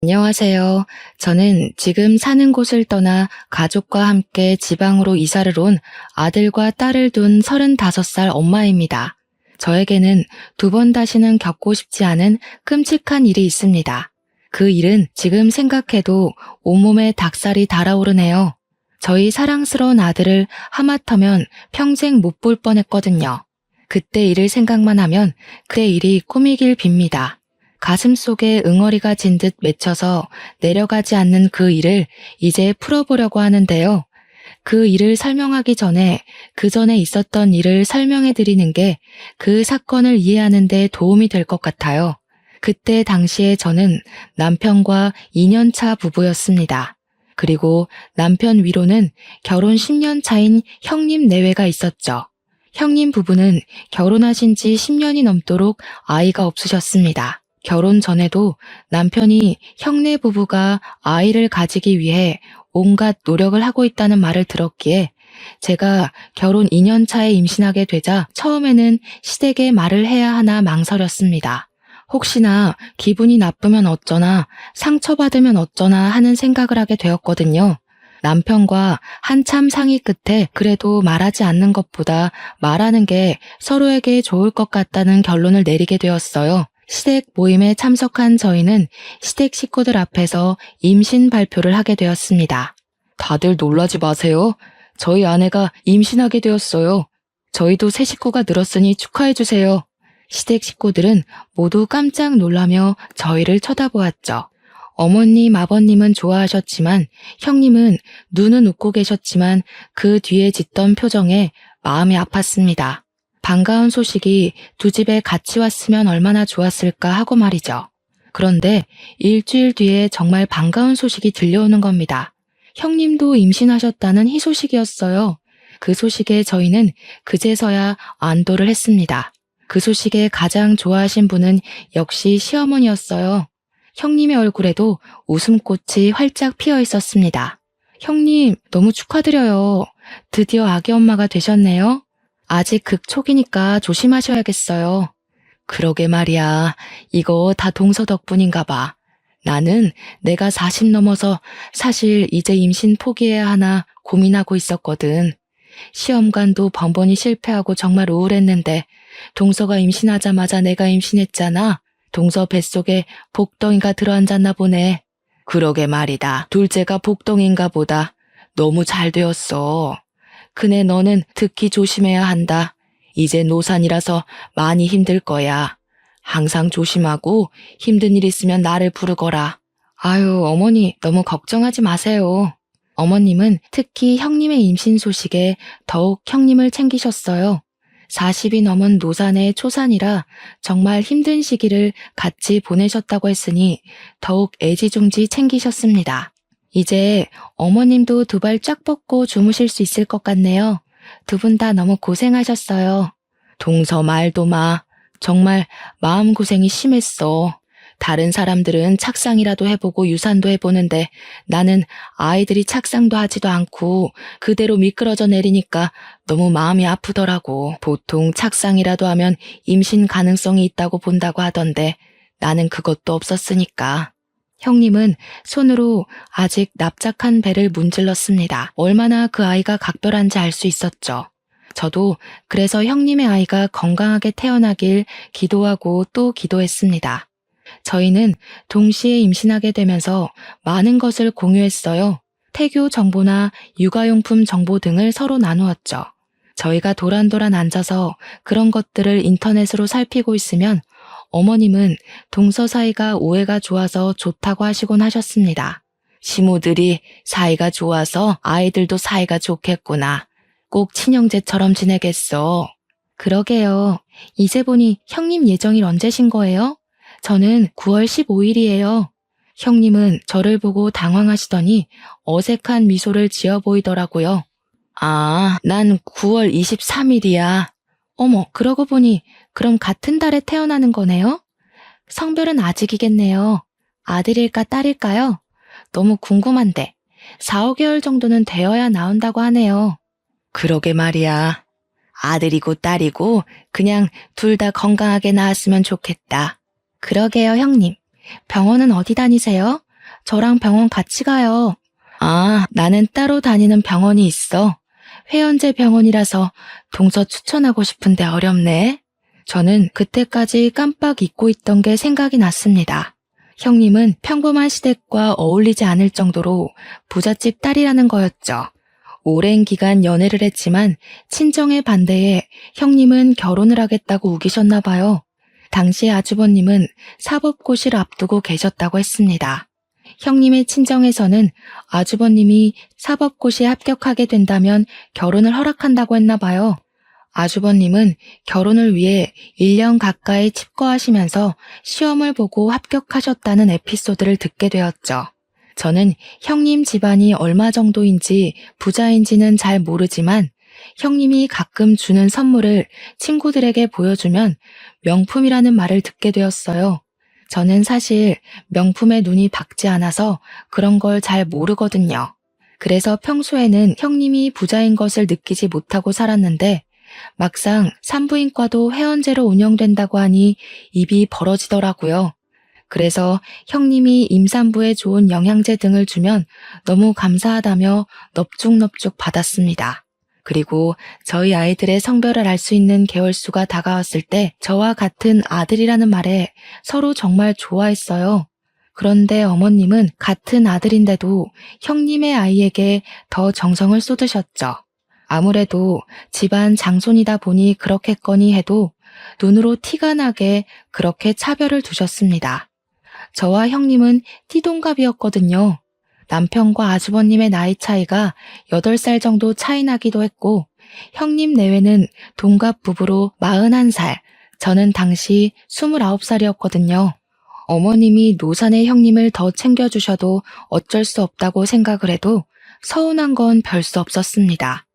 안녕하세요. 저는 지금 사는 곳을 떠나 가족과 함께 지방으로 이사를 온 아들과 딸을 둔 35살 엄마입니다. 저에게는 두 번 다시는 겪고 싶지 않은 끔찍한 일이 있습니다. 그 일은 지금 생각해도 온몸에 닭살이 달아오르네요. 저희 사랑스러운 아들을 하마터면 평생 못 볼 뻔했거든요. 그때 일을 생각만 하면 그의 일이 꿈이길 빕니다. 가슴 속에 응어리가 진 듯 맺혀서 내려가지 않는 그 일을 이제 풀어보려고 하는데요. 그 일을 설명하기 전에 그 전에 있었던 일을 설명해 드리는 게 그 사건을 이해하는 데 도움이 될 것 같아요. 그때 당시에 저는 남편과 2년 차 부부였습니다. 그리고 남편 위로는 결혼 10년 차인 형님 내외가 있었죠. 형님 부부는 결혼하신 지 10년이 넘도록 아이가 없으셨습니다. 결혼 전에도 남편이 형네 부부가 아이를 가지기 위해 온갖 노력을 하고 있다는 말을 들었기에 제가 결혼 2년 차에 임신하게 되자 처음에는 시댁에 말을 해야 하나 망설였습니다. 혹시나 기분이 나쁘면 어쩌나 상처받으면 어쩌나 하는 생각을 하게 되었거든요. 남편과 한참 상의 끝에 그래도 말하지 않는 것보다 말하는 게 서로에게 좋을 것 같다는 결론을 내리게 되었어요. 시댁 모임에 참석한 저희는 시댁 식구들 앞에서 임신 발표를 하게 되었습니다. 다들 놀라지 마세요. 저희 아내가 임신하게 되었어요. 저희도 새 식구가 늘었으니 축하해주세요. 시댁 식구들은 모두 깜짝 놀라며 저희를 쳐다보았죠. 어머님, 아버님은 좋아하셨지만 형님은 눈은 웃고 계셨지만 그 뒤에 짓던 표정에 마음이 아팠습니다. 반가운 소식이 두 집에 같이 왔으면 얼마나 좋았을까 하고 말이죠. 그런데 일주일 뒤에 정말 반가운 소식이 들려오는 겁니다. 형님도 임신하셨다는 희소식이었어요. 그 소식에 저희는 그제서야 안도를 했습니다. 그 소식에 가장 좋아하신 분은 역시 시어머니였어요. 형님의 얼굴에도 웃음꽃이 활짝 피어 있었습니다. 형님, 너무 축하드려요. 드디어 아기 엄마가 되셨네요. 아직 극초기니까 조심하셔야겠어요. 그러게 말이야. 이거 다 동서 덕분인가 봐. 나는 내가 40 넘어서 사실 이제 임신 포기해야 하나 고민하고 있었거든. 시험관도 번번이 실패하고 정말 우울했는데 동서가 임신하자마자 내가 임신했잖아. 동서 뱃속에 복덩이가 들어앉았나 보네. 그러게 말이다. 둘째가 복덩인가 보다. 너무 잘 되었어. 그네 너는 특히 조심해야 한다. 이제 노산이라서 많이 힘들 거야. 항상 조심하고 힘든 일 있으면 나를 부르거라. 아유, 어머니 너무 걱정하지 마세요. 어머님은 특히 형님의 임신 소식에 더욱 형님을 챙기셨어요. 40이 넘은 노산의 초산이라 정말 힘든 시기를 같이 보내셨다고 했으니 더욱 애지중지 챙기셨습니다. 이제 어머님도 두 발 쫙 뻗고 주무실 수 있을 것 같네요. 두 분 다 너무 고생하셨어요. 동서 말도 마. 정말 마음고생이 심했어. 다른 사람들은 착상이라도 해보고 유산도 해보는데 나는 아이들이 착상도 하지도 않고 그대로 미끄러져 내리니까 너무 마음이 아프더라고. 보통 착상이라도 하면 임신 가능성이 있다고 본다고 하던데 나는 그것도 없었으니까. 형님은 손으로 아직 납작한 배를 문질렀습니다. 얼마나 그 아이가 각별한지 알 수 있었죠. 저도 그래서 형님의 아이가 건강하게 태어나길 기도하고 또 기도했습니다. 저희는 동시에 임신하게 되면서 많은 것을 공유했어요. 태교 정보나 육아용품 정보 등을 서로 나누었죠. 저희가 도란도란 앉아서 그런 것들을 인터넷으로 살피고 있으면 어머님은 동서 사이가 오해가 좋아서 좋다고 하시곤 하셨습니다. 시모들이 사이가 좋아서 아이들도 사이가 좋겠구나. 꼭 친형제처럼 지내겠어. 그러게요. 이제 보니 형님 예정일 언제신 거예요? 저는 9월 15일이에요. 형님은 저를 보고 당황하시더니 어색한 미소를 지어 보이더라고요. 아, 난 9월 23일이야. 어머, 그러고 보니 그럼 같은 달에 태어나는 거네요? 성별은 아직이겠네요. 아들일까 딸일까요? 너무 궁금한데 4, 5개월 정도는 되어야 나온다고 하네요. 그러게 말이야. 아들이고 딸이고 그냥 둘 다 건강하게 낳았으면 좋겠다. 그러게요, 형님. 병원은 어디 다니세요? 저랑 병원 같이 가요. 아, 나는 따로 다니는 병원이 있어. 회원제 병원이라서 동서 추천하고 싶은데 어렵네. 저는 그때까지 깜빡 잊고 있던 게 생각이 났습니다. 형님은 평범한 시댁과 어울리지 않을 정도로 부잣집 딸이라는 거였죠. 오랜 기간 연애를 했지만 친정의 반대에 형님은 결혼을 하겠다고 우기셨나 봐요. 당시 아주버님은 사법고시를 앞두고 계셨다고 했습니다. 형님의 친정에서는 아주버님이 사법고시에 합격하게 된다면 결혼을 허락한다고 했나 봐요. 아주버님은 결혼을 위해 1년 가까이 칩거하시면서 시험을 보고 합격하셨다는 에피소드를 듣게 되었죠. 저는 형님 집안이 얼마 정도인지 부자인지는 잘 모르지만 형님이 가끔 주는 선물을 친구들에게 보여주면 명품이라는 말을 듣게 되었어요. 저는 사실 명품에 눈이 박지 않아서 그런 걸 잘 모르거든요. 그래서 평소에는 형님이 부자인 것을 느끼지 못하고 살았는데 막상 산부인과도 회원제로 운영된다고 하니 입이 벌어지더라고요. 그래서 형님이 임산부에 좋은 영양제 등을 주면 너무 감사하다며 넙죽넙죽 받았습니다. 그리고 저희 아이들의 성별을 알 수 있는 개월수가 다가왔을 때 저와 같은 아들이라는 말에 서로 정말 좋아했어요. 그런데 어머님은 같은 아들인데도 형님의 아이에게 더 정성을 쏟으셨죠. 아무래도 집안 장손이다 보니 그렇겠거니 해도 눈으로 티가 나게 그렇게 차별을 두셨습니다. 저와 형님은 띠동갑이었거든요. 남편과 아주버님의 나이 차이가 8살 정도 차이 나기도 했고 형님 내외는 동갑 부부로 41살, 저는 당시 29살이었거든요. 어머님이 노산의 형님을 더 챙겨주셔도 어쩔 수 없다고 생각을 해도 서운한 건 별 수 없었습니다.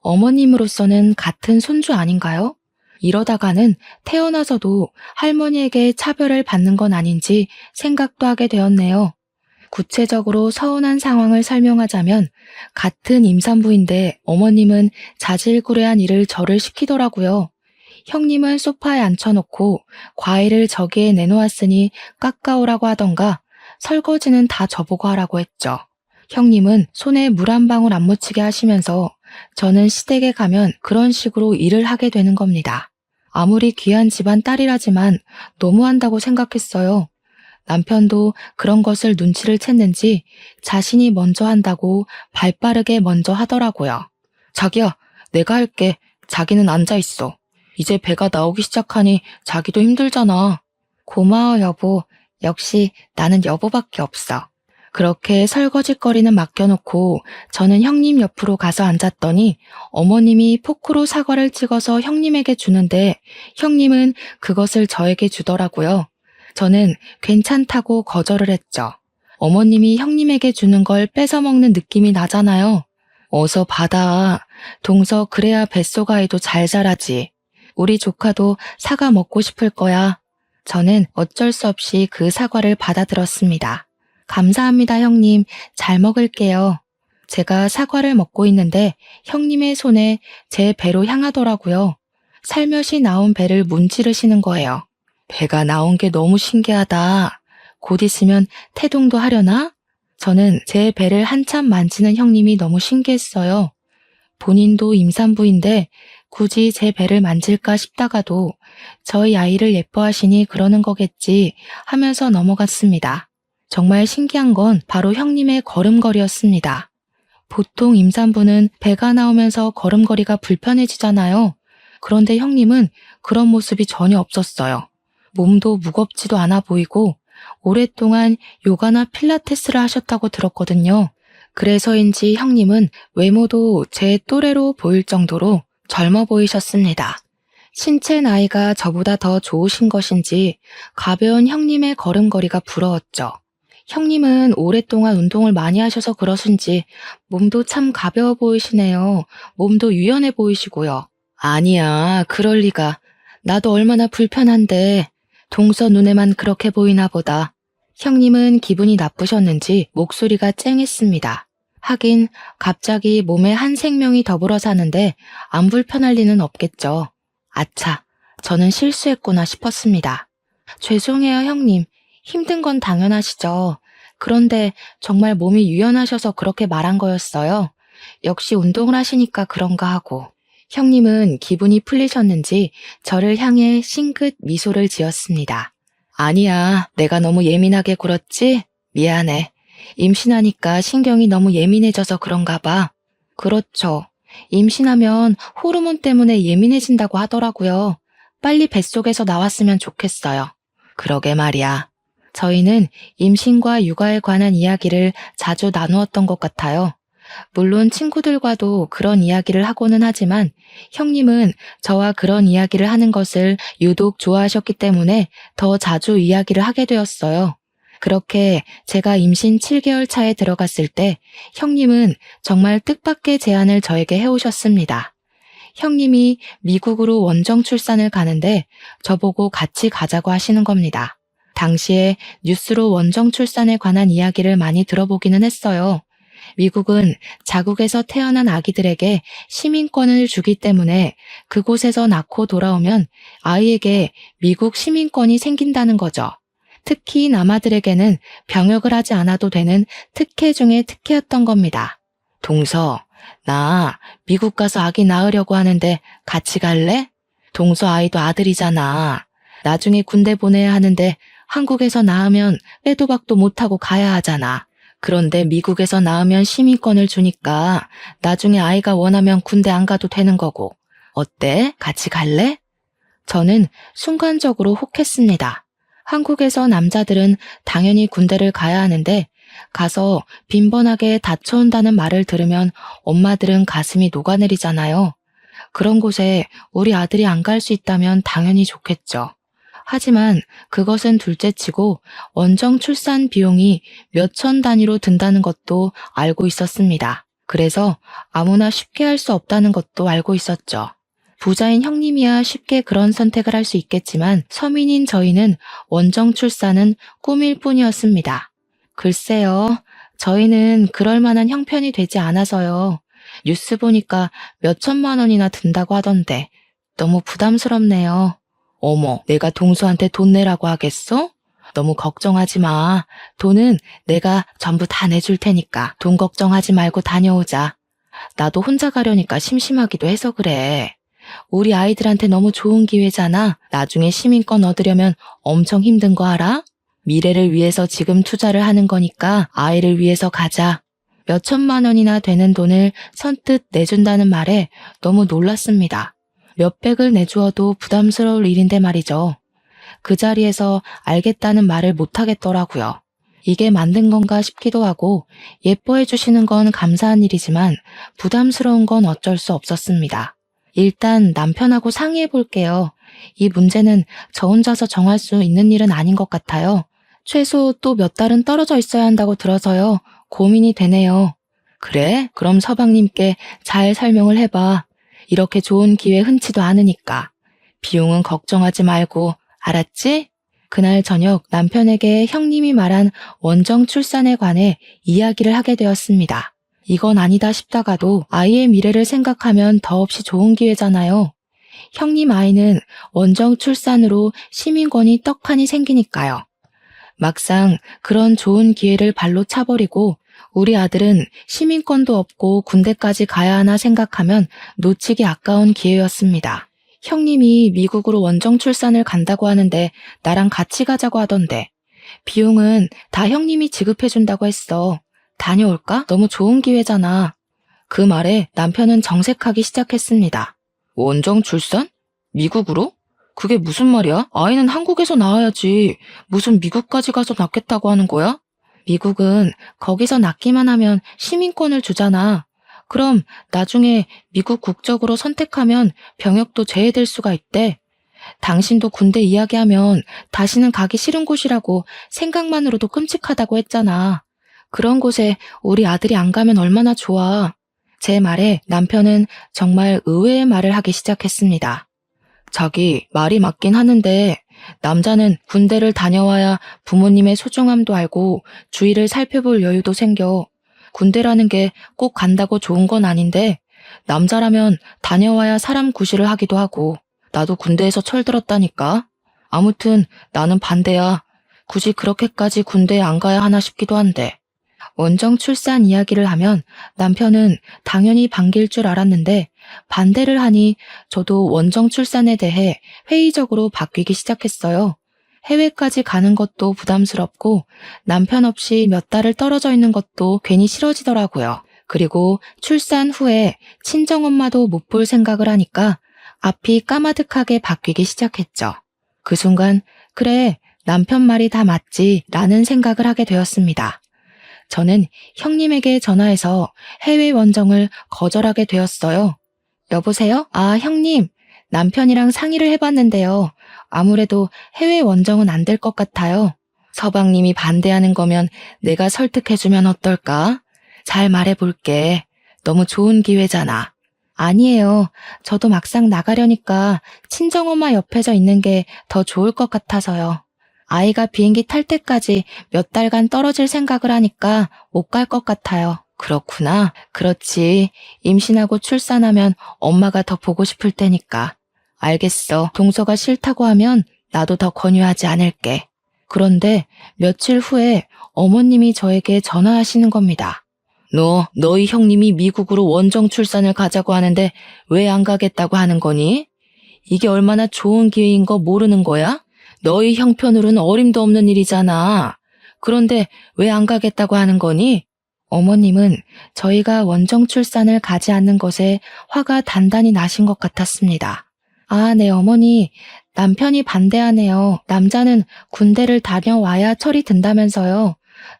어머님으로서는 같은 손주 아닌가요? 이러다가는 태어나서도 할머니에게 차별을 받는 건 아닌지 생각도 하게 되었네요. 구체적으로 서운한 상황을 설명하자면 같은 임산부인데 어머님은 자질구레한 일을 저를 시키더라고요. 형님은 소파에 앉혀놓고 과일을 저기에 내놓았으니 깎아오라고 하던가 설거지는 다 저보고 하라고 했죠. 형님은 손에 물 한 방울 안 묻히게 하시면서 저는 시댁에 가면 그런 식으로 일을 하게 되는 겁니다. 아무리 귀한 집안 딸이라지만 너무한다고 생각했어요. 남편도 그런 것을 눈치를 챘는지 자신이 먼저 한다고 발빠르게 먼저 하더라고요. 자기야, 내가 할게. 자기는 앉아있어. 이제 배가 나오기 시작하니 자기도 힘들잖아. 고마워, 여보. 역시 나는 여보밖에 없어. 그렇게 설거지거리는 맡겨놓고 저는 형님 옆으로 가서 앉았더니 어머님이 포크로 사과를 찍어서 형님에게 주는데 형님은 그것을 저에게 주더라고요. 저는 괜찮다고 거절을 했죠. 어머님이 형님에게 주는 걸 뺏어 먹는 느낌이 나잖아요. 어서 받아. 동서 그래야 뱃속아이도 잘 자라지. 우리 조카도 사과 먹고 싶을 거야. 저는 어쩔 수 없이 그 사과를 받아들었습니다. 감사합니다, 형님. 잘 먹을게요. 제가 사과를 먹고 있는데 형님의 손에 제 배로 향하더라고요. 살며시 나온 배를 문지르시는 거예요. 배가 나온 게 너무 신기하다. 곧 있으면 태동도 하려나? 저는 제 배를 한참 만지는 형님이 너무 신기했어요. 본인도 임산부인데 굳이 제 배를 만질까 싶다가도 저희 아이를 예뻐하시니 그러는 거겠지 하면서 넘어갔습니다. 정말 신기한 건 바로 형님의 걸음걸이였습니다. 보통 임산부는 배가 나오면서 걸음걸이가 불편해지잖아요. 그런데 형님은 그런 모습이 전혀 없었어요. 몸도 무겁지도 않아 보이고 오랫동안 요가나 필라테스를 하셨다고 들었거든요. 그래서인지 형님은 외모도 제 또래로 보일 정도로 젊어 보이셨습니다. 신체 나이가 저보다 더 좋으신 것인지 가벼운 형님의 걸음걸이가 부러웠죠. 형님은 오랫동안 운동을 많이 하셔서 그러신지 몸도 참 가벼워 보이시네요. 몸도 유연해 보이시고요. 아니야, 그럴 리가. 나도 얼마나 불편한데 동서 눈에만 그렇게 보이나 보다. 형님은 기분이 나쁘셨는지 목소리가 쨍했습니다. 하긴 갑자기 몸에 한 생명이 더불어 사는데 안 불편할 리는 없겠죠. 아차, 저는 실수했구나 싶었습니다. 죄송해요, 형님. 힘든 건 당연하시죠. 그런데 정말 몸이 유연하셔서 그렇게 말한 거였어요. 역시 운동을 하시니까 그런가 하고. 형님은 기분이 풀리셨는지 저를 향해 싱긋 미소를 지었습니다. 아니야, 내가 너무 예민하게 굴었지? 미안해. 임신하니까 신경이 너무 예민해져서 그런가 봐. 그렇죠. 임신하면 호르몬 때문에 예민해진다고 하더라고요. 빨리 뱃속에서 나왔으면 좋겠어요. 그러게 말이야. 저희는 임신과 육아에 관한 이야기를 자주 나누었던 것 같아요. 물론 친구들과도 그런 이야기를 하고는 하지만 형님은 저와 그런 이야기를 하는 것을 유독 좋아하셨기 때문에 더 자주 이야기를 하게 되었어요. 그렇게 제가 임신 7개월 차에 들어갔을 때 형님은 정말 뜻밖의 제안을 저에게 해오셨습니다. 형님이 미국으로 원정 출산을 가는데 저보고 같이 가자고 하시는 겁니다. 당시에 뉴스로 원정 출산에 관한 이야기를 많이 들어보기는 했어요. 미국은 자국에서 태어난 아기들에게 시민권을 주기 때문에 그곳에서 낳고 돌아오면 아이에게 미국 시민권이 생긴다는 거죠. 특히 남아들에게는 병역을 하지 않아도 되는 특혜 중에 특혜였던 겁니다. 동서, 나 미국 가서 아기 낳으려고 하는데 같이 갈래? 동서 아이도 아들이잖아. 나중에 군대 보내야 하는데 한국에서 낳으면 빼도 박도 못하고 가야 하잖아. 그런데 미국에서 낳으면 시민권을 주니까 나중에 아이가 원하면 군대 안 가도 되는 거고. 어때? 같이 갈래? 저는 순간적으로 혹했습니다. 한국에서 남자들은 당연히 군대를 가야 하는데 가서 빈번하게 다쳐온다는 말을 들으면 엄마들은 가슴이 녹아내리잖아요. 그런 곳에 우리 아들이 안 갈 수 있다면 당연히 좋겠죠. 하지만 그것은 둘째치고 원정 출산 비용이 몇천 단위로 든다는 것도 알고 있었습니다. 그래서 아무나 쉽게 할 수 없다는 것도 알고 있었죠. 부자인 형님이야 쉽게 그런 선택을 할 수 있겠지만 서민인 저희는 원정 출산은 꿈일 뿐이었습니다. 글쎄요, 저희는 그럴 만한 형편이 되지 않아서요. 뉴스 보니까 몇천만 원이나 든다고 하던데 너무 부담스럽네요. 어머, 내가 동수한테 돈 내라고 하겠어? 너무 걱정하지 마. 돈은 내가 전부 다 내줄 테니까 돈 걱정하지 말고 다녀오자. 나도 혼자 가려니까 심심하기도 해서 그래. 우리 아이들한테 너무 좋은 기회잖아. 나중에 시민권 얻으려면 엄청 힘든 거 알아? 미래를 위해서 지금 투자를 하는 거니까 아이를 위해서 가자. 몇천만 원이나 되는 돈을 선뜻 내준다는 말에 너무 놀랐습니다. 몇백을 내주어도 부담스러울 일인데 말이죠. 그 자리에서 알겠다는 말을 못하겠더라고요. 이게 만든 건가 싶기도 하고 예뻐해 주시는 건 감사한 일이지만 부담스러운 건 어쩔 수 없었습니다. 일단 남편하고 상의해 볼게요. 이 문제는 저 혼자서 정할 수 있는 일은 아닌 것 같아요. 최소 또 몇 달은 떨어져 있어야 한다고 들어서요. 고민이 되네요. 그래? 그럼 서방님께 잘 설명을 해봐. 이렇게 좋은 기회 흔치도 않으니까. 비용은 걱정하지 말고, 알았지? 그날 저녁 남편에게 형님이 말한 원정 출산에 관해 이야기를 하게 되었습니다. 이건 아니다 싶다가도 아이의 미래를 생각하면 더없이 좋은 기회잖아요. 형님 아이는 원정 출산으로 시민권이 떡하니 생기니까요. 막상 그런 좋은 기회를 발로 차버리고 우리 아들은 시민권도 없고 군대까지 가야 하나 생각하면 놓치기 아까운 기회였습니다. 형님이 미국으로 원정 출산을 간다고 하는데 나랑 같이 가자고 하던데 비용은 다 형님이 지급해준다고 했어. 다녀올까? 너무 좋은 기회잖아. 그 말에 남편은 정색하기 시작했습니다. 원정 출산? 미국으로? 그게 무슨 말이야? 아이는 한국에서 낳아야지. 무슨 미국까지 가서 낳겠다고 하는 거야? 미국은 거기서 낳기만 하면 시민권을 주잖아. 그럼 나중에 미국 국적으로 선택하면 병역도 제외될 수가 있대. 당신도 군대 이야기하면 다시는 가기 싫은 곳이라고 생각만으로도 끔찍하다고 했잖아. 그런 곳에 우리 아들이 안 가면 얼마나 좋아. 제 말에 남편은 정말 의외의 말을 하기 시작했습니다. 자기 말이 맞긴 하는데 남자는 군대를 다녀와야 부모님의 소중함도 알고 주위를 살펴볼 여유도 생겨. 군대라는 게 꼭 간다고 좋은 건 아닌데 남자라면 다녀와야 사람 구실을 하기도 하고 나도 군대에서 철들었다니까. 아무튼 나는 반대야. 굳이 그렇게까지 군대에 안 가야 하나 싶기도 한데. 원정 출산 이야기를 하면 남편은 당연히 반길 줄 알았는데 반대를 하니 저도 원정 출산에 대해 회의적으로 바뀌기 시작했어요. 해외까지 가는 것도 부담스럽고 남편 없이 몇 달을 떨어져 있는 것도 괜히 싫어지더라고요. 그리고 출산 후에 친정엄마도 못 볼 생각을 하니까 앞이 까마득하게 바뀌기 시작했죠. 그 순간 그래, 남편 말이 다 맞지 라는 생각을 하게 되었습니다. 저는 형님에게 전화해서 해외 원정을 거절하게 되었어요. 여보세요? 아, 형님. 남편이랑 상의를 해봤는데요. 아무래도 해외 원정은 안 될 것 같아요. 서방님이 반대하는 거면 내가 설득해주면 어떨까? 잘 말해볼게. 너무 좋은 기회잖아. 아니에요. 저도 막상 나가려니까 친정엄마 옆에서 있는 게 더 좋을 것 같아서요. 아이가 비행기 탈 때까지 몇 달간 떨어질 생각을 하니까 못 갈 것 같아요. 그렇구나. 그렇지. 임신하고 출산하면 엄마가 더 보고 싶을 테니까. 알겠어. 동서가 싫다고 하면 나도 더 권유하지 않을게. 그런데 며칠 후에 어머님이 저에게 전화하시는 겁니다. 너희 형님이 미국으로 원정 출산을 가자고 하는데 왜 안 가겠다고 하는 거니? 이게 얼마나 좋은 기회인 거 모르는 거야? 너희 형편으로는 어림도 없는 일이잖아. 그런데 왜 안 가겠다고 하는 거니? 어머님은 저희가 원정 출산을 가지 않는 것에 화가 단단히 나신 것 같았습니다. 아, 네, 어머니. 남편이 반대하네요. 남자는 군대를 다녀와야 철이 든다면서요.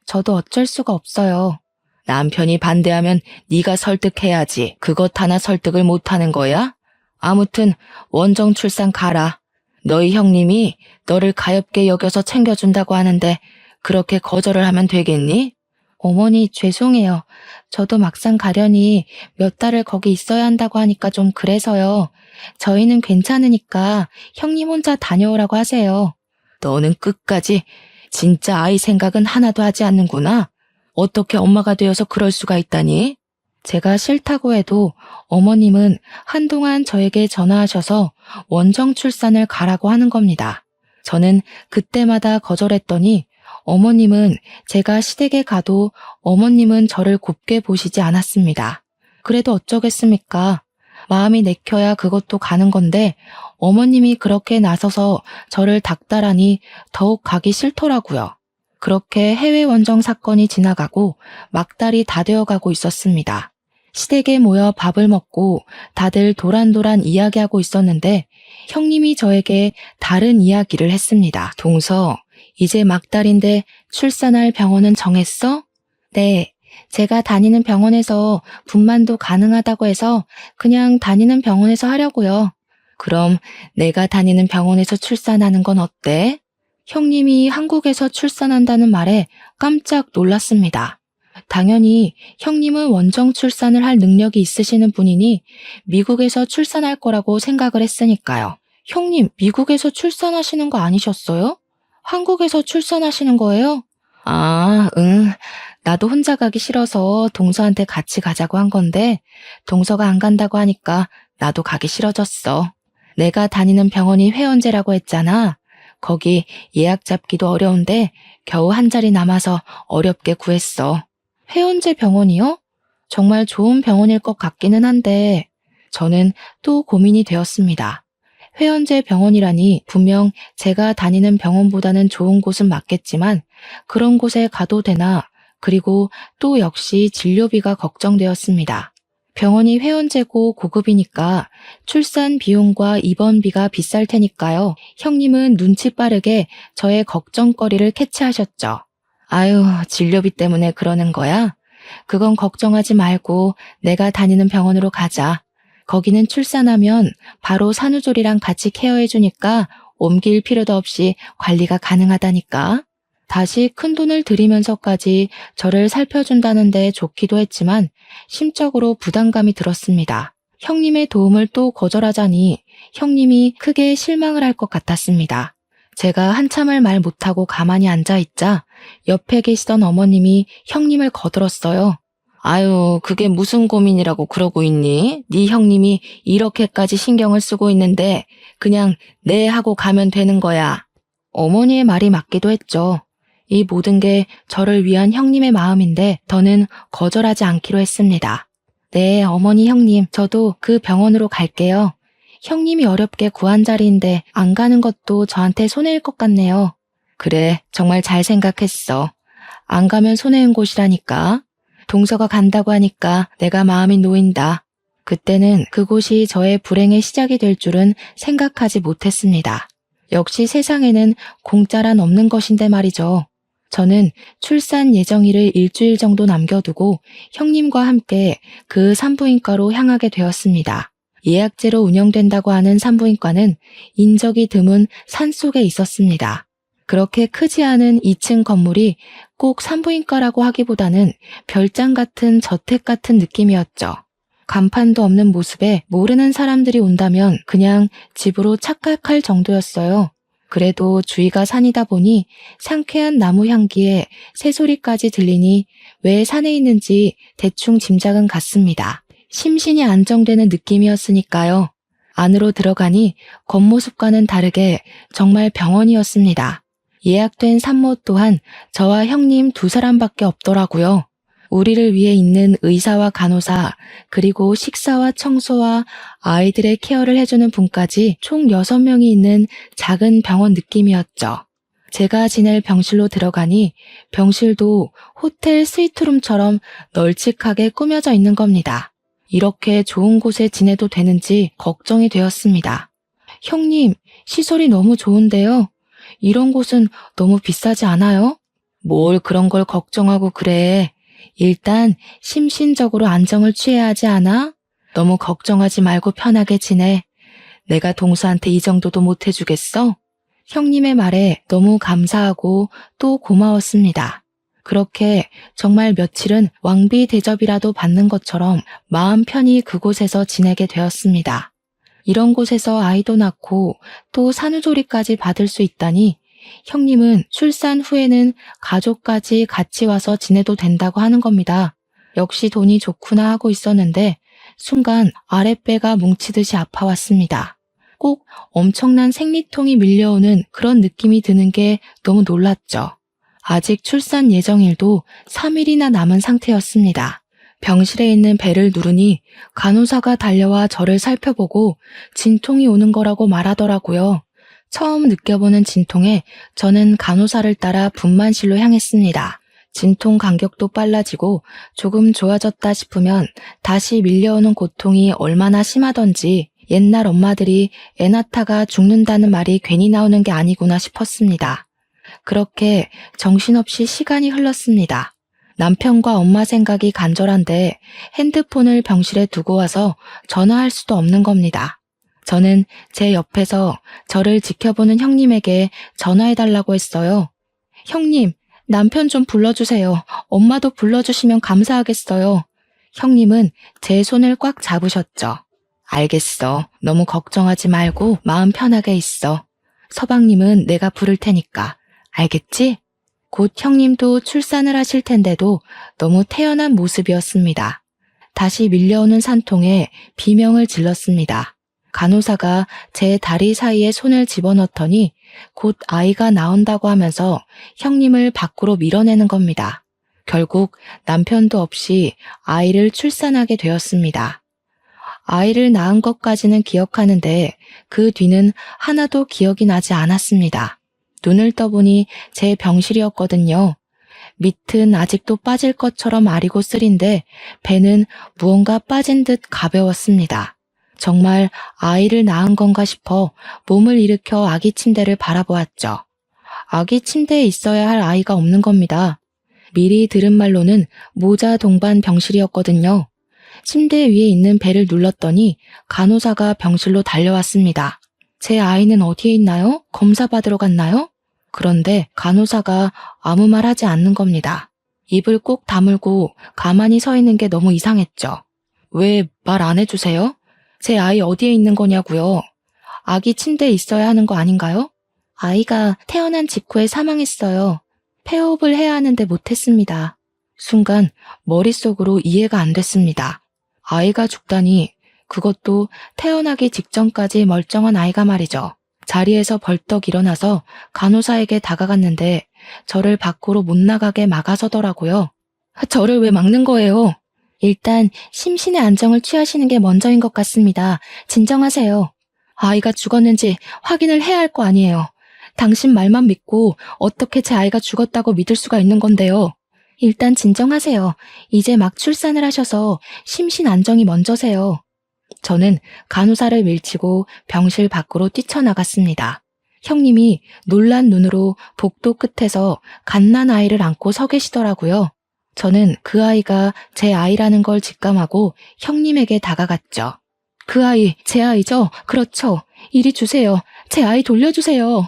저도 어쩔 수가 없어요. 남편이 반대하면 네가 설득해야지. 그것 하나 설득을 못하는 거야? 아무튼 원정 출산 가라. 너희 형님이 너를 가엾게 여겨서 챙겨준다고 하는데 그렇게 거절을 하면 되겠니? 어머니, 죄송해요. 저도 막상 가려니 몇 달을 거기 있어야 한다고 하니까 좀 그래서요. 저희는 괜찮으니까 형님 혼자 다녀오라고 하세요. 너는 끝까지 진짜 아이 생각은 하나도 하지 않는구나. 어떻게 엄마가 되어서 그럴 수가 있다니? 제가 싫다고 해도 어머님은 한동안 저에게 전화하셔서 원정 출산을 가라고 하는 겁니다. 저는 그때마다 거절했더니 어머님은 제가 시댁에 가도 어머님은 저를 곱게 보시지 않았습니다. 그래도 어쩌겠습니까? 마음이 내켜야 그것도 가는 건데 어머님이 그렇게 나서서 저를 닥달하니 더욱 가기 싫더라고요. 그렇게 해외 원정 사건이 지나가고 막달이 다 되어가고 있었습니다. 시댁에 모여 밥을 먹고 다들 도란도란 이야기하고 있었는데 형님이 저에게 다른 이야기를 했습니다. 동서, 이제 막달인데 출산할 병원은 정했어? 네, 제가 다니는 병원에서 분만도 가능하다고 해서 그냥 다니는 병원에서 하려고요. 그럼 내가 다니는 병원에서 출산하는 건 어때? 형님이 한국에서 출산한다는 말에 깜짝 놀랐습니다. 당연히 형님은 원정 출산을 할 능력이 있으시는 분이니 미국에서 출산할 거라고 생각을 했으니까요. 형님, 미국에서 출산하시는 거 아니셨어요? 한국에서 출산하시는 거예요? 아, 응. 나도 혼자 가기 싫어서 동서한테 같이 가자고 한 건데 동서가 안 간다고 하니까 나도 가기 싫어졌어. 내가 다니는 병원이 회원제라고 했잖아. 거기 예약 잡기도 어려운데 겨우 한 자리 남아서 어렵게 구했어. 회원제 병원이요? 정말 좋은 병원일 것 같기는 한데 저는 또 고민이 되었습니다. 회원제 병원이라니 분명 제가 다니는 병원보다는 좋은 곳은 맞겠지만 그런 곳에 가도 되나, 그리고 또 역시 진료비가 걱정되었습니다. 병원이 회원제고 고급이니까 출산 비용과 입원비가 비쌀 테니까요. 형님은 눈치 빠르게 저의 걱정거리를 캐치하셨죠. 아유, 진료비 때문에 그러는 거야? 그건 걱정하지 말고 내가 다니는 병원으로 가자. 거기는 출산하면 바로 산후조리랑 같이 케어해주니까 옮길 필요도 없이 관리가 가능하다니까. 다시 큰돈을 들이면서까지 저를 살펴준다는데 좋기도 했지만 심적으로 부담감이 들었습니다. 형님의 도움을 또 거절하자니 형님이 크게 실망을 할 것 같았습니다. 제가 한참을 말 못하고 가만히 앉아있자 옆에 계시던 어머님이 형님을 거들었어요. 아유, 그게 무슨 고민이라고 그러고 있니? 네 형님이 이렇게까지 신경을 쓰고 있는데 그냥 네 하고 가면 되는 거야. 어머니의 말이 맞기도 했죠. 이 모든 게 저를 위한 형님의 마음인데 더는 거절하지 않기로 했습니다. 네, 어머니 형님, 저도 그 병원으로 갈게요. 형님이 어렵게 구한 자리인데 안 가는 것도 저한테 손해일 것 같네요. 그래, 정말 잘 생각했어. 안 가면 손해인 곳이라니까. 동서가 간다고 하니까 내가 마음이 놓인다. 그때는 그곳이 저의 불행의 시작이 될 줄은 생각하지 못했습니다. 역시 세상에는 공짜란 없는 것인데 말이죠. 저는 출산 예정일을 일주일 정도 남겨두고 형님과 함께 그 산부인과로 향하게 되었습니다. 예약제로 운영된다고 하는 산부인과는 인적이 드문 산속에 있었습니다. 그렇게 크지 않은 2층 건물이 꼭 산부인과라고 하기보다는 별장 같은 저택 같은 느낌이었죠. 간판도 없는 모습에 모르는 사람들이 온다면 그냥 집으로 착각할 정도였어요. 그래도 주위가 산이다 보니 상쾌한 나무 향기에 새소리까지 들리니 왜 산에 있는지 대충 짐작은 갔습니다. 심신이 안정되는 느낌이었으니까요. 안으로 들어가니 겉모습과는 다르게 정말 병원이었습니다. 예약된 산모 또한 저와 형님 두 사람밖에 없더라고요. 우리를 위해 있는 의사와 간호사, 그리고 식사와 청소와 아이들의 케어를 해주는 분까지 총 6명이 있는 작은 병원 느낌이었죠. 제가 지낼 병실로 들어가니 병실도 호텔 스위트룸처럼 널찍하게 꾸며져 있는 겁니다. 이렇게 좋은 곳에 지내도 되는지 걱정이 되었습니다. 형님, 시설이 너무 좋은데요. 이런 곳은 너무 비싸지 않아요? 뭘 그런 걸 걱정하고 그래. 일단 심신적으로 안정을 취해야 하지 않아? 너무 걱정하지 말고 편하게 지내. 내가 동서한테 이 정도도 못 해주겠어? 형님의 말에 너무 감사하고 또 고마웠습니다. 그렇게 정말 며칠은 왕비 대접이라도 받는 것처럼 마음 편히 그곳에서 지내게 되었습니다. 이런 곳에서 아이도 낳고 또 산후조리까지 받을 수 있다니 형님은 출산 후에는 가족까지 같이 와서 지내도 된다고 하는 겁니다. 역시 돈이 좋구나 하고 있었는데 순간 아랫배가 뭉치듯이 아파왔습니다. 꼭 엄청난 생리통이 밀려오는 그런 느낌이 드는 게 너무 놀랐죠. 아직 출산 예정일도 3일이나 남은 상태였습니다. 병실에 있는 벨을 누르니 간호사가 달려와 저를 살펴보고 진통이 오는 거라고 말하더라고요. 처음 느껴보는 진통에 저는 간호사를 따라 분만실로 향했습니다. 진통 간격도 빨라지고 조금 좋아졌다 싶으면 다시 밀려오는 고통이 얼마나 심하던지 옛날 엄마들이 애 낳다가 죽는다는 말이 괜히 나오는 게 아니구나 싶었습니다. 그렇게 정신없이 시간이 흘렀습니다. 남편과 엄마 생각이 간절한데 핸드폰을 병실에 두고 와서 전화할 수도 없는 겁니다. 저는 제 옆에서 저를 지켜보는 형님에게 전화해달라고 했어요. 형님, 남편 좀 불러주세요. 엄마도 불러주시면 감사하겠어요. 형님은 제 손을 꽉 잡으셨죠. 알겠어. 너무 걱정하지 말고 마음 편하게 있어. 서방님은 내가 부를 테니까. 알겠지? 곧 형님도 출산을 하실 텐데도 너무 태연한 모습이었습니다. 다시 밀려오는 산통에 비명을 질렀습니다. 간호사가 제 다리 사이에 손을 집어넣더니 곧 아이가 나온다고 하면서 형님을 밖으로 밀어내는 겁니다. 결국 남편도 없이 아이를 출산하게 되었습니다. 아이를 낳은 것까지는 기억하는데 그 뒤는 하나도 기억이 나지 않았습니다. 눈을 떠보니 제 병실이었거든요. 밑은 아직도 빠질 것처럼 아리고 쓰린데 배는 무언가 빠진 듯 가벼웠습니다. 정말 아이를 낳은 건가 싶어 몸을 일으켜 아기 침대를 바라보았죠. 아기 침대에 있어야 할 아이가 없는 겁니다. 미리 들은 말로는 모자 동반 병실이었거든요. 침대 위에 있는 배를 눌렀더니 간호사가 병실로 달려왔습니다. 제 아이는 어디에 있나요? 검사 받으러 갔나요? 그런데 간호사가 아무 말 하지 않는 겁니다. 입을 꼭 다물고 가만히 서 있는 게 너무 이상했죠. 왜 말 안 해주세요? 제 아이 어디에 있는 거냐고요? 아기 침대에 있어야 하는 거 아닌가요? 아이가 태어난 직후에 사망했어요. 폐호흡을 해야 하는데 못했습니다. 순간 머릿속으로 이해가 안 됐습니다. 아이가 죽다니, 그것도 태어나기 직전까지 멀쩡한 아이가 말이죠. 자리에서 벌떡 일어나서 간호사에게 다가갔는데 저를 밖으로 못 나가게 막아서더라고요. 저를 왜 막는 거예요? 일단 심신의 안정을 취하시는 게 먼저인 것 같습니다. 진정하세요. 아이가 죽었는지 확인을 해야 할 거 아니에요. 당신 말만 믿고 어떻게 제 아이가 죽었다고 믿을 수가 있는 건데요. 일단 진정하세요. 이제 막 출산을 하셔서 심신 안정이 먼저세요. 저는 간호사를 밀치고 병실 밖으로 뛰쳐나갔습니다. 형님이 놀란 눈으로 복도 끝에서 갓난 아이를 안고 서 계시더라고요. 저는 그 아이가 제 아이라는 걸 직감하고 형님에게 다가갔죠. 그 아이, 제 아이죠? 그렇죠. 이리 주세요. 제 아이 돌려주세요.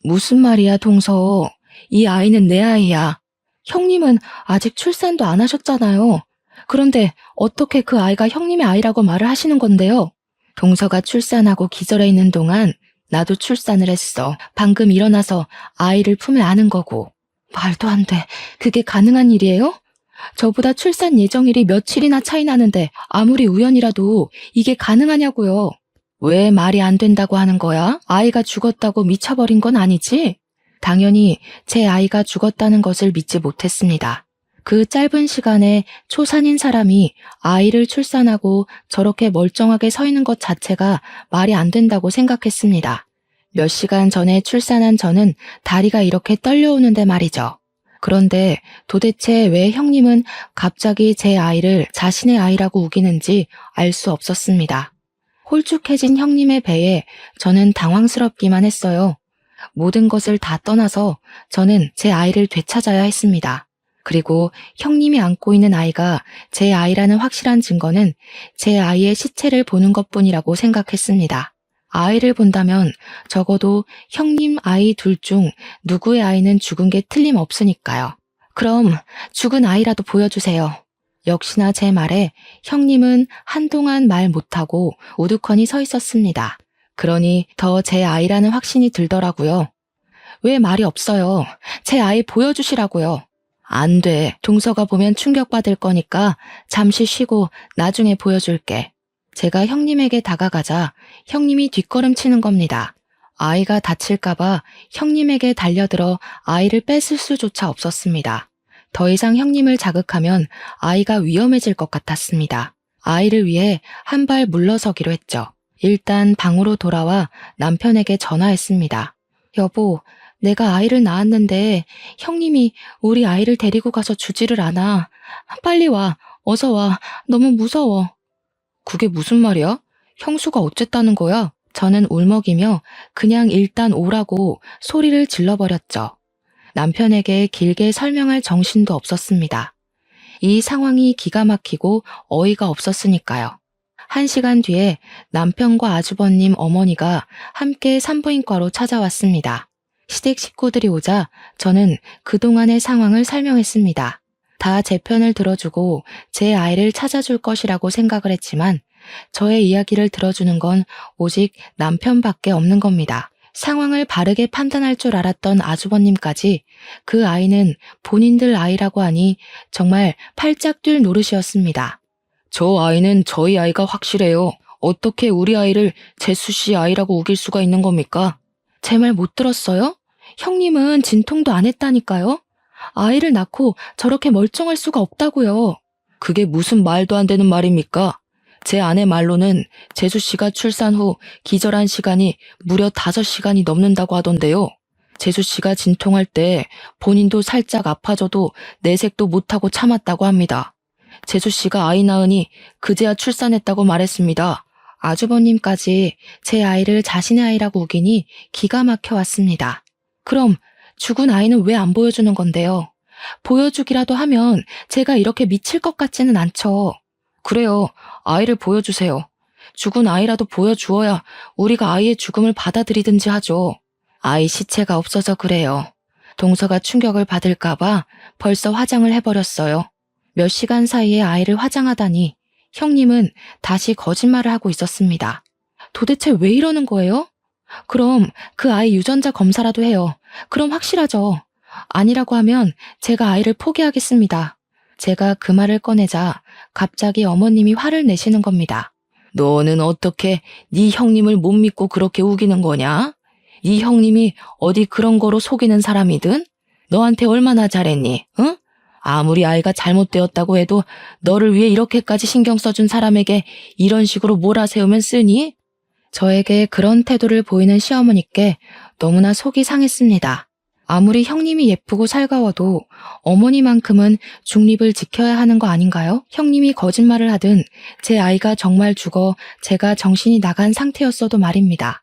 무슨 말이야, 동서. 이 아이는 내 아이야. 형님은 아직 출산도 안 하셨잖아요. 그런데 어떻게 그 아이가 형님의 아이라고 말을 하시는 건데요? 동서가 출산하고 기절해 있는 동안 나도 출산을 했어. 방금 일어나서 아이를 품에 안은 거고. 말도 안 돼. 그게 가능한 일이에요? 저보다 출산 예정일이 며칠이나 차이 나는데 아무리 우연이라도 이게 가능하냐고요. 왜 말이 안 된다고 하는 거야? 아이가 죽었다고 미쳐버린 건 아니지? 당연히 제 아이가 죽었다는 것을 믿지 못했습니다. 그 짧은 시간에 초산인 사람이 아이를 출산하고 저렇게 멀쩡하게 서 있는 것 자체가 말이 안 된다고 생각했습니다. 몇 시간 전에 출산한 저는 다리가 이렇게 떨려오는데 말이죠. 그런데 도대체 왜 형님은 갑자기 제 아이를 자신의 아이라고 우기는지 알 수 없었습니다. 홀쭉해진 형님의 배에 저는 당황스럽기만 했어요. 모든 것을 다 떠나서 저는 제 아이를 되찾아야 했습니다. 그리고 형님이 안고 있는 아이가 제 아이라는 확실한 증거는 제 아이의 시체를 보는 것뿐이라고 생각했습니다. 아이를 본다면 적어도 형님 아이 둘 중 누구의 아이는 죽은 게 틀림없으니까요. 그럼 죽은 아이라도 보여주세요. 역시나 제 말에 형님은 한동안 말 못하고 우두커니 서 있었습니다. 그러니 더 제 아이라는 확신이 들더라고요. 왜 말이 없어요? 제 아이 보여주시라고요. 안 돼. 동서가 보면 충격받을 거니까 잠시 쉬고 나중에 보여줄게. 제가 형님에게 다가가자 형님이 뒷걸음치는 겁니다. 아이가 다칠까봐 형님에게 달려들어 아이를 뺏을 수조차 없었습니다. 더 이상 형님을 자극하면 아이가 위험해질 것 같았습니다. 아이를 위해 한 발 물러서기로 했죠. 일단 방으로 돌아와 남편에게 전화했습니다. 여보, 내가 아이를 낳았는데 형님이 우리 아이를 데리고 가서 주지를 않아. 빨리 와. 어서 와. 너무 무서워. 그게 무슨 말이야? 형수가 어쨌다는 거야? 저는 울먹이며 그냥 일단 오라고 소리를 질러버렸죠. 남편에게 길게 설명할 정신도 없었습니다. 이 상황이 기가 막히고 어이가 없었으니까요. 1시간 뒤에 남편과 아주버님 어머니가 함께 산부인과로 찾아왔습니다. 시댁 식구들이 오자 저는 그동안의 상황을 설명했습니다. 다 제 편을 들어주고 제 아이를 찾아줄 것이라고 생각을 했지만 저의 이야기를 들어주는 건 오직 남편밖에 없는 겁니다. 상황을 바르게 판단할 줄 알았던 아주버님까지 그 아이는 본인들 아이라고 하니 정말 팔짝 뛸 노릇이었습니다. 저 아이는 저희 아이가 확실해요. 어떻게 우리 아이를 재수 씨 아이라고 우길 수가 있는 겁니까? 제 말 못 들었어요? 형님은 진통도 안 했다니까요? 아이를 낳고 저렇게 멀쩡할 수가 없다고요. 그게 무슨 말도 안 되는 말입니까? 제 아내 말로는 재수 씨가 출산 후 기절한 시간이 무려 5시간이 넘는다고 하던데요. 재수 씨가 진통할 때 본인도 살짝 아파져도 내색도 못하고 참았다고 합니다. 재수 씨가 아이 낳으니 그제야 출산했다고 말했습니다. 아주버님까지 제 아이를 자신의 아이라고 우기니 기가 막혀 왔습니다. 그럼 죽은 아이는 왜 안 보여주는 건데요? 보여주기라도 하면 제가 이렇게 미칠 것 같지는 않죠. 그래요. 아이를 보여주세요. 죽은 아이라도 보여주어야 우리가 아이의 죽음을 받아들이든지 하죠. 아이 시체가 없어서 그래요. 동서가 충격을 받을까봐 벌써 화장을 해버렸어요. 몇 시간 사이에 아이를 화장하다니 형님은 다시 거짓말을 하고 있었습니다. 도대체 왜 이러는 거예요? 그럼 그 아이 유전자 검사라도 해요. 그럼 확실하죠. 아니라고 하면 제가 아이를 포기하겠습니다. 제가 그 말을 꺼내자 갑자기 어머님이 화를 내시는 겁니다. 너는 어떻게 네 형님을 못 믿고 그렇게 우기는 거냐? 이 형님이 어디 그런 거로 속이는 사람이든? 너한테 얼마나 잘했니? 응? 아무리 아이가 잘못되었다고 해도 너를 위해 이렇게까지 신경 써준 사람에게 이런 식으로 몰아세우면 쓰니? 저에게 그런 태도를 보이는 시어머니께 너무나 속이 상했습니다. 아무리 형님이 예쁘고 살가워도 어머니만큼은 중립을 지켜야 하는 거 아닌가요? 형님이 거짓말을 하든 제 아이가 정말 죽어 제가 정신이 나간 상태였어도 말입니다.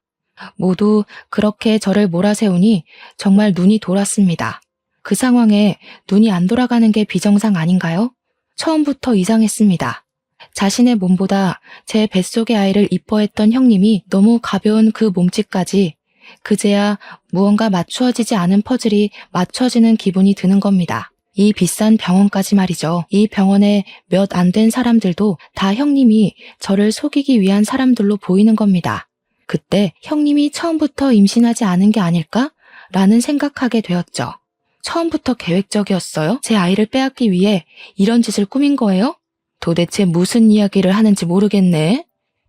모두 그렇게 저를 몰아세우니 정말 눈이 돌았습니다. 그 상황에 눈이 안 돌아가는 게 비정상 아닌가요? 처음부터 이상했습니다. 자신의 몸보다 제 뱃속의 아이를 이뻐했던 형님이 너무 가벼운 그 몸짓까지 그제야 무언가 맞추어지지 않은 퍼즐이 맞춰지는 기분이 드는 겁니다. 이 비싼 병원까지 말이죠. 이 병원에 몇 안 된 사람들도 다 형님이 저를 속이기 위한 사람들로 보이는 겁니다. 그때 형님이 처음부터 임신하지 않은 게 아닐까? 라는 생각하게 되었죠. 처음부터 계획적이었어요? 제 아이를 빼앗기 위해 이런 짓을 꾸민 거예요? 도대체 무슨 이야기를 하는지 모르겠네.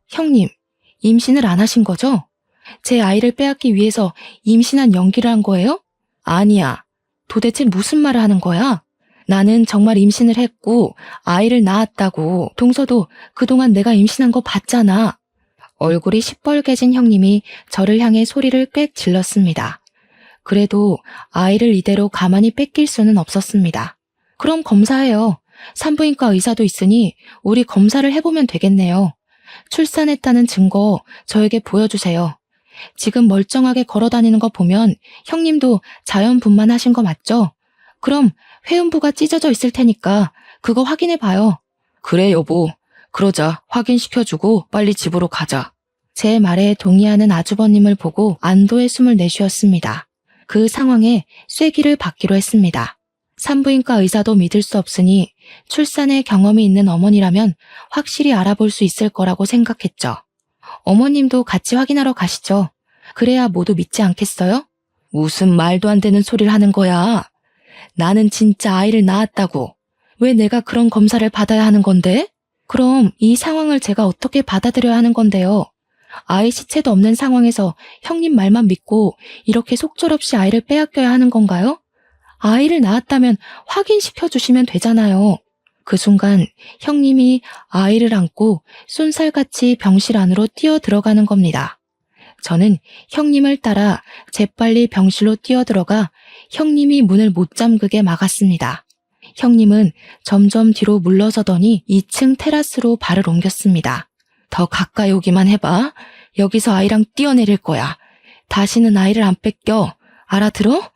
형님, 임신을 안 하신 거죠? 제 아이를 빼앗기 위해서 임신한 연기를 한 거예요? 아니야. 도대체 무슨 말을 하는 거야? 나는 정말 임신을 했고 아이를 낳았다고. 동서도 그동안 내가 임신한 거 봤잖아. 얼굴이 시뻘개진 형님이 저를 향해 소리를 꽥 질렀습니다. 그래도 아이를 이대로 가만히 뺏길 수는 없었습니다. 그럼 검사해요. 산부인과 의사도 있으니 우리 검사를 해보면 되겠네요. 출산했다는 증거 저에게 보여주세요. 지금 멀쩡하게 걸어다니는 거 보면 형님도 자연분만하신 거 맞죠? 그럼 회음부가 찢어져 있을 테니까 그거 확인해봐요. 그래 여보. 그러자. 확인시켜주고 빨리 집으로 가자. 제 말에 동의하는 아주버님을 보고 안도의 숨을 내쉬었습니다. 그 상황에 쐐기를 받기로 했습니다. 산부인과 의사도 믿을 수 없으니 출산의 경험이 있는 어머니라면 확실히 알아볼 수 있을 거라고 생각했죠. 어머님도 같이 확인하러 가시죠. 그래야 모두 믿지 않겠어요? 무슨 말도 안 되는 소리를 하는 거야. 나는 진짜 아이를 낳았다고. 왜 내가 그런 검사를 받아야 하는 건데? 그럼 이 상황을 제가 어떻게 받아들여야 하는 건데요? 아이 시체도 없는 상황에서 형님 말만 믿고 이렇게 속절없이 아이를 빼앗겨야 하는 건가요? 아이를 낳았다면 확인시켜 주시면 되잖아요. 그 순간 형님이 아이를 안고 쏜살같이 병실 안으로 뛰어 들어가는 겁니다. 저는 형님을 따라 재빨리 병실로 뛰어들어가 형님이 문을 못 잠그게 막았습니다. 형님은 점점 뒤로 물러서더니 2층 테라스로 발을 옮겼습니다. 더 가까이 오기만 해봐. 여기서 아이랑 뛰어내릴 거야. 다시는 아이를 안 뺏겨. 알아들어?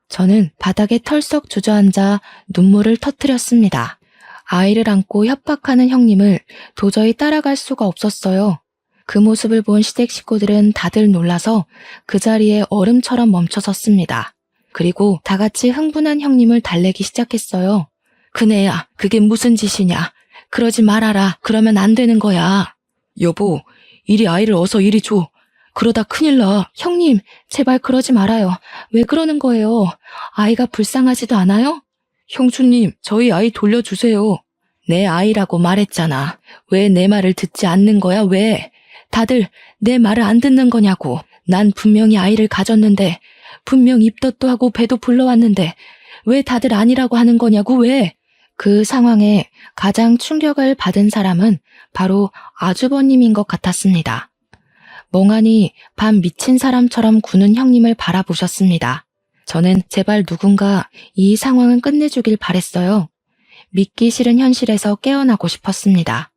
저는 바닥에 털썩 주저앉아 눈물을 터뜨렸습니다. 아이를 안고 협박하는 형님을 도저히 따라갈 수가 없었어요. 그 모습을 본 시댁 식구들은 다들 놀라서 그 자리에 얼음처럼 멈춰섰습니다. 그리고 다 같이 흥분한 형님을 달래기 시작했어요. 그네야, 그게 무슨 짓이냐. 그러지 말아라. 그러면 안 되는 거야. 여보, 이리 아이를 어서 이리 줘. 그러다 큰일 나. 형님, 제발 그러지 말아요. 왜 그러는 거예요? 아이가 불쌍하지도 않아요? 형수님, 저희 아이 돌려주세요. 내 아이라고 말했잖아. 왜 내 말을 듣지 않는 거야, 왜? 다들 내 말을 안 듣는 거냐고. 난 분명히 아이를 가졌는데, 분명 입덧도 하고 배도 불러왔는데, 왜 다들 아니라고 하는 거냐고, 왜? 그 상황에 가장 충격을 받은 사람은 바로 아주버님인 것 같았습니다. 멍하니 밤 미친 사람처럼 구는 형님을 바라보셨습니다. 저는 제발 누군가 이 상황은 끝내주길 바랬어요. 믿기 싫은 현실에서 깨어나고 싶었습니다.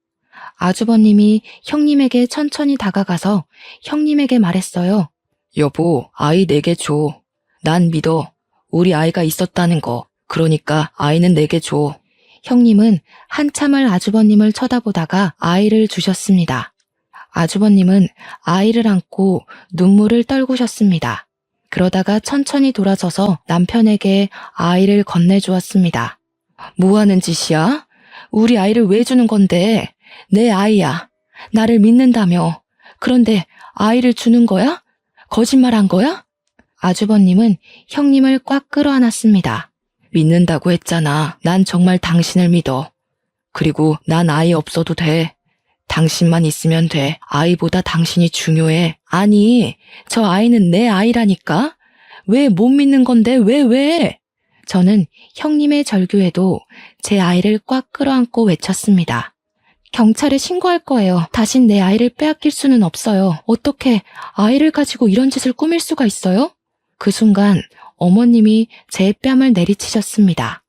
아주버님이 형님에게 천천히 다가가서 형님에게 말했어요. 여보, 아이 내게 줘. 난 믿어. 우리 아이가 있었다는 거. 그러니까 아이는 내게 줘. 형님은 한참을 아주버님을 쳐다보다가 아이를 주셨습니다. 아주버님은 아이를 안고 눈물을 떨구셨습니다. 그러다가 천천히 돌아서서 남편에게 아이를 건네주었습니다. 뭐 하는 짓이야? 우리 아이를 왜 주는 건데? 내 아이야. 나를 믿는다며. 그런데 아이를 주는 거야? 거짓말한 거야? 아주버님은 형님을 꽉 끌어안았습니다. 믿는다고 했잖아. 난 정말 당신을 믿어. 그리고 난 아이 없어도 돼. 당신만 있으면 돼. 아이보다 당신이 중요해. 아니, 저 아이는 내 아이라니까? 왜 못 믿는 건데, 왜? 저는 형님의 절규에도 제 아이를 꽉 끌어안고 외쳤습니다. 경찰에 신고할 거예요. 다신 내 아이를 빼앗길 수는 없어요. 어떻게 아이를 가지고 이런 짓을 꾸밀 수가 있어요? 그 순간 어머님이 제 뺨을 내리치셨습니다.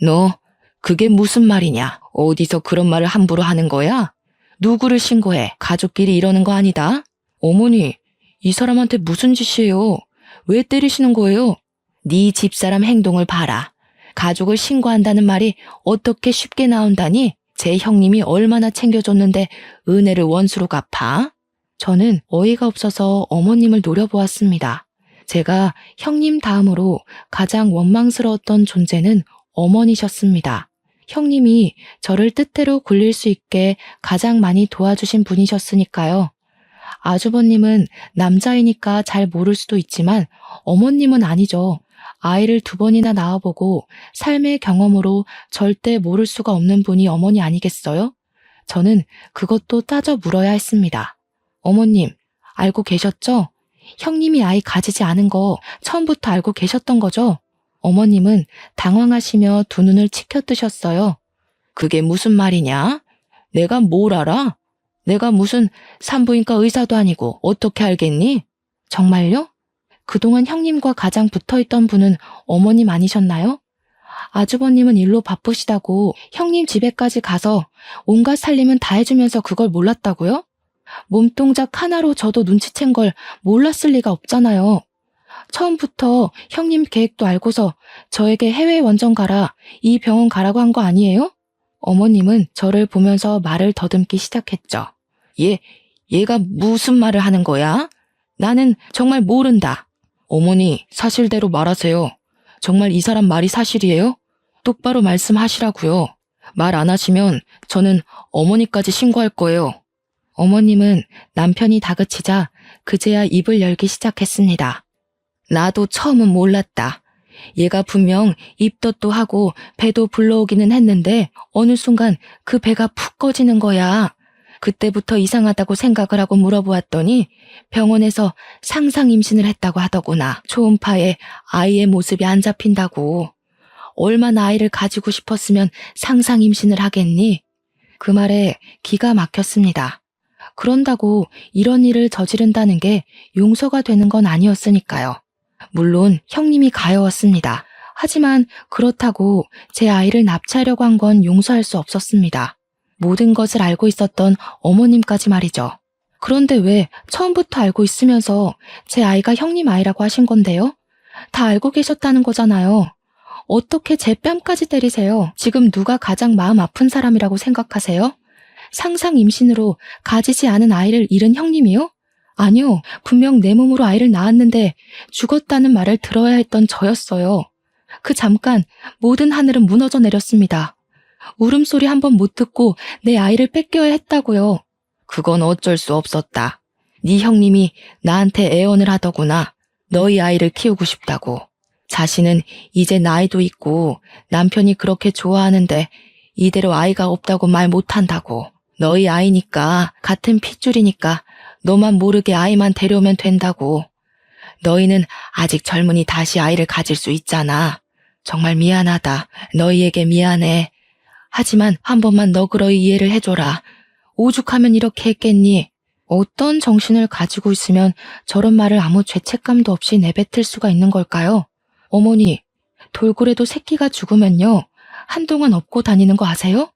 너, 그게 무슨 말이냐? 어디서 그런 말을 함부로 하는 거야? 누구를 신고해? 가족끼리 이러는 거 아니다? 어머니, 이 사람한테 무슨 짓이에요? 왜 때리시는 거예요? 네 집사람 행동을 봐라. 가족을 신고한다는 말이 어떻게 쉽게 나온다니? 제 형님이 얼마나 챙겨줬는데 은혜를 원수로 갚아? 저는 어이가 없어서 어머님을 노려보았습니다. 제가 형님 다음으로 가장 원망스러웠던 존재는 어머니셨습니다. 형님이 저를 뜻대로 굴릴 수 있게 가장 많이 도와주신 분이셨으니까요. 아주버님은 남자이니까 잘 모를 수도 있지만 어머님은 아니죠. 아이를 2번이나 낳아보고 삶의 경험으로 절대 모를 수가 없는 분이 어머니 아니겠어요? 저는 그것도 따져 물어야 했습니다. 어머님, 알고 계셨죠? 형님이 아이 가지지 않은 거 처음부터 알고 계셨던 거죠? 어머님은 당황하시며 2눈을 치켜뜨셨어요. 그게 무슨 말이냐? 내가 뭘 알아? 내가 무슨 산부인과 의사도 아니고 어떻게 알겠니? 정말요? 그동안 형님과 가장 붙어있던 분은 어머님 아니셨나요? 아주버님은 일로 바쁘시다고 형님 집에까지 가서 온갖 살림은 다 해주면서 그걸 몰랐다고요? 몸동작 하나로 저도 눈치챈 걸 몰랐을 리가 없잖아요. 처음부터 형님 계획도 알고서 저에게 해외 원정 가라, 이 병원 가라고 한 거 아니에요? 어머님은 저를 보면서 말을 더듬기 시작했죠. 얘가 무슨 말을 하는 거야? 나는 정말 모른다. 어머니, 사실대로 말하세요. 정말 이 사람 말이 사실이에요? 똑바로 말씀하시라고요. 말 안 하시면 저는 어머니까지 신고할 거예요. 어머님은 남편이 다그치자 그제야 입을 열기 시작했습니다. 나도 처음은 몰랐다. 얘가 분명 입덧도 하고 배도 불러오기는 했는데 어느 순간 그 배가 푹 꺼지는 거야. 그때부터 이상하다고 생각을 하고 물어보았더니 병원에서 상상 임신을 했다고 하더구나. 초음파에 아이의 모습이 안 잡힌다고. 얼마나 아이를 가지고 싶었으면 상상 임신을 하겠니? 그 말에 기가 막혔습니다. 그런다고 이런 일을 저지른다는 게 용서가 되는 건 아니었으니까요. 물론 형님이 가여웠습니다. 하지만 그렇다고 제 아이를 납치하려고 한 건 용서할 수 없었습니다. 모든 것을 알고 있었던 어머님까지 말이죠. 그런데 왜 처음부터 알고 있으면서 제 아이가 형님 아이라고 하신 건데요? 다 알고 계셨다는 거잖아요. 어떻게 제 뺨까지 때리세요? 지금 누가 가장 마음 아픈 사람이라고 생각하세요? 상상 임신으로 가지지 않은 아이를 잃은 형님이요? 아니요, 분명 내 몸으로 아이를 낳았는데 죽었다는 말을 들어야 했던 저였어요. 그 잠깐 모든 하늘은 무너져 내렸습니다. 울음소리 한 번 못 듣고 내 아이를 뺏겨야 했다고요. 그건 어쩔 수 없었다. 네 형님이 나한테 애원을 하더구나. 너희 아이를 키우고 싶다고. 자신은 이제 나이도 있고 남편이 그렇게 좋아하는데 이대로 아이가 없다고 말 못한다고. 너희 아이니까 같은 핏줄이니까 너만 모르게 아이만 데려오면 된다고. 너희는 아직 젊으니 다시 아이를 가질 수 있잖아. 정말 미안하다. 너희에게 미안해. 하지만 한 번만 너그러이 이해를 해줘라. 오죽하면 이렇게 했겠니? 어떤 정신을 가지고 있으면 저런 말을 아무 죄책감도 없이 내뱉을 수가 있는 걸까요? 어머니, 돌고래도 새끼가 죽으면요, 한동안 업고 다니는 거 아세요?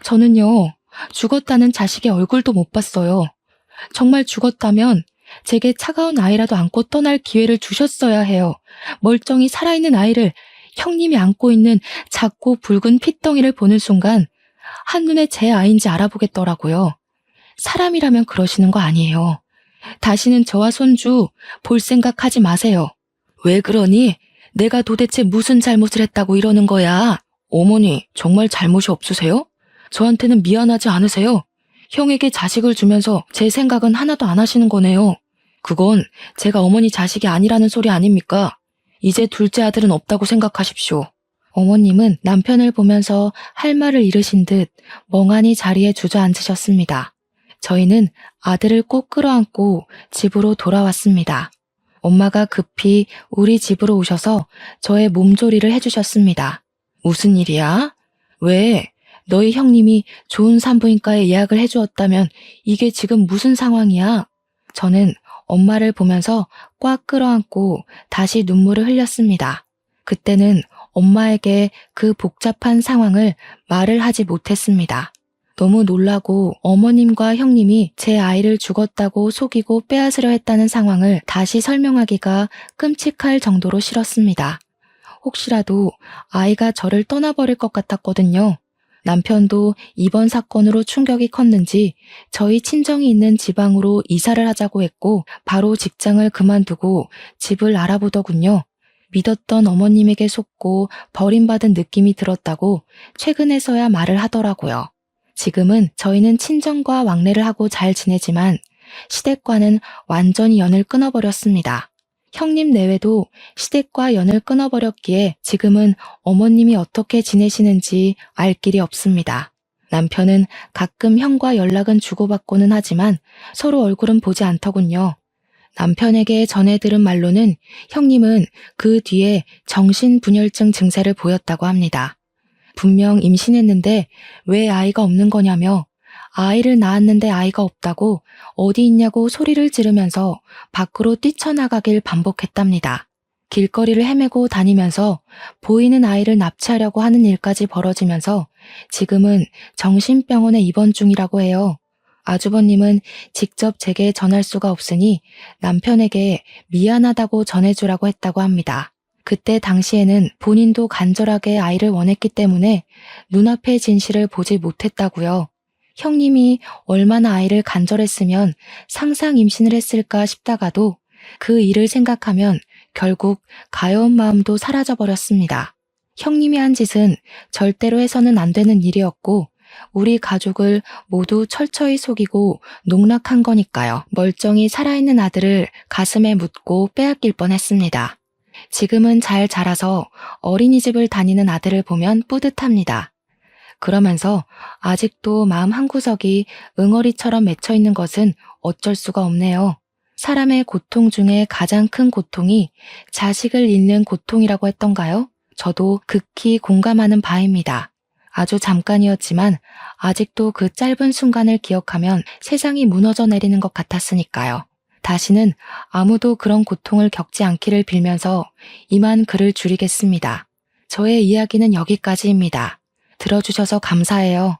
저는요, 죽었다는 자식의 얼굴도 못 봤어요. 정말 죽었다면 제게 차가운 아이라도 안고 떠날 기회를 주셨어야 해요. 멀쩡히 살아있는 아이를 형님이 안고 있는 작고 붉은 핏덩이를 보는 순간 한눈에 제 아이인지 알아보겠더라고요. 사람이라면 그러시는 거 아니에요. 다시는 저와 손주 볼 생각하지 마세요. 왜 그러니? 내가 도대체 무슨 잘못을 했다고 이러는 거야? 어머니, 정말 잘못이 없으세요? 저한테는 미안하지 않으세요? 형에게 자식을 주면서 제 생각은 하나도 안 하시는 거네요. 그건 제가 어머니 자식이 아니라는 소리 아닙니까? 이제 둘째 아들은 없다고 생각하십시오. 어머님은 남편을 보면서 할 말을 잃으신 듯 멍하니 자리에 주저앉으셨습니다. 저희는 아들을 꼭 끌어안고 집으로 돌아왔습니다. 엄마가 급히 우리 집으로 오셔서 저의 몸조리를 해주셨습니다. 무슨 일이야? 왜? 너희 형님이 좋은 산부인과에 예약을 해주었다면 이게 지금 무슨 상황이야? 저는 엄마를 보면서 꽉 끌어안고 다시 눈물을 흘렸습니다. 그때는 엄마에게 그 복잡한 상황을 말을 하지 못했습니다. 너무 놀라고 어머님과 형님이 제 아이를 죽었다고 속이고 빼앗으려 했다는 상황을 다시 설명하기가 끔찍할 정도로 싫었습니다. 혹시라도 아이가 저를 떠나버릴 것 같았거든요. 남편도 이번 사건으로 충격이 컸는지 저희 친정이 있는 지방으로 이사를 하자고 했고 바로 직장을 그만두고 집을 알아보더군요. 믿었던 어머님에게 속고 버림받은 느낌이 들었다고 최근에서야 말을 하더라고요. 지금은 저희는 친정과 왕래를 하고 잘 지내지만 시댁과는 완전히 연을 끊어버렸습니다. 형님 내외도 시댁과 연을 끊어버렸기에 지금은 어머님이 어떻게 지내시는지 알 길이 없습니다. 남편은 가끔 형과 연락은 주고받고는 하지만 서로 얼굴은 보지 않더군요. 남편에게 전해 들은 말로는 형님은 그 뒤에 정신분열증 증세를 보였다고 합니다. 분명 임신했는데 왜 아이가 없는 거냐며 아이를 낳았는데 아이가 없다고 어디 있냐고 소리를 지르면서 밖으로 뛰쳐나가길 반복했답니다. 길거리를 헤매고 다니면서 보이는 아이를 납치하려고 하는 일까지 벌어지면서 지금은 정신병원에 입원 중이라고 해요. 아주버님은 직접 제게 전할 수가 없으니 남편에게 미안하다고 전해주라고 했다고 합니다. 그때 당시에는 본인도 간절하게 아이를 원했기 때문에 눈앞의 진실을 보지 못했다고요. 형님이 얼마나 아이를 간절했으면 상상 임신을 했을까 싶다가도 그 일을 생각하면 결국 가여운 마음도 사라져버렸습니다. 형님이 한 짓은 절대로 해서는 안 되는 일이었고 우리 가족을 모두 철저히 속이고 농락한 거니까요. 멀쩡히 살아있는 아들을 가슴에 묻고 빼앗길 뻔했습니다. 지금은 잘 자라서 어린이집을 다니는 아들을 보면 뿌듯합니다. 그러면서 아직도 마음 한구석이 응어리처럼 맺혀 있는 것은 어쩔 수가 없네요. 사람의 고통 중에 가장 큰 고통이 자식을 잃는 고통이라고 했던가요? 저도 극히 공감하는 바입니다. 아주 잠깐이었지만 아직도 그 짧은 순간을 기억하면 세상이 무너져 내리는 것 같았으니까요. 다시는 아무도 그런 고통을 겪지 않기를 빌면서 이만 글을 줄이겠습니다. 저의 이야기는 여기까지입니다. 들어주셔서 감사해요.